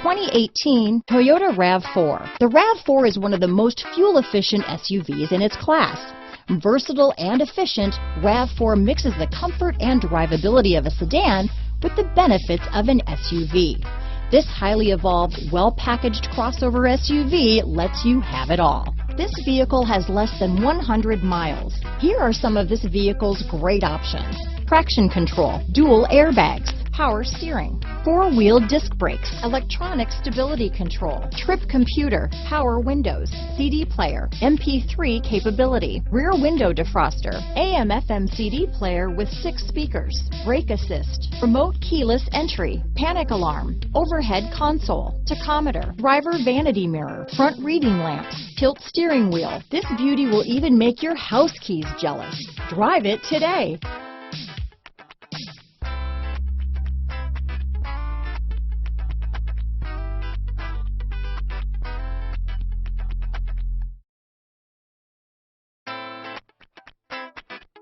2018 Toyota RAV4. The RAV4 is one of the most fuel-efficient SUVs in its class. Versatile and efficient, RAV4 mixes the comfort and drivability of a sedan with the benefits of an SUV. This highly evolved, well-packaged crossover SUV lets you have it all. This vehicle has less than 100 miles. Here are some of this vehicle's great options: traction control, dual airbags, power steering, four-wheel disc brakes, electronic stability control, trip computer, power windows, CD player, MP3 capability, rear window defroster, AM/FM CD player with 6 speakers, brake assist, remote keyless entry, panic alarm, overhead console, tachometer, driver vanity mirror, front reading lamps, tilt steering wheel. This beauty will even make your house keys jealous. Drive it today.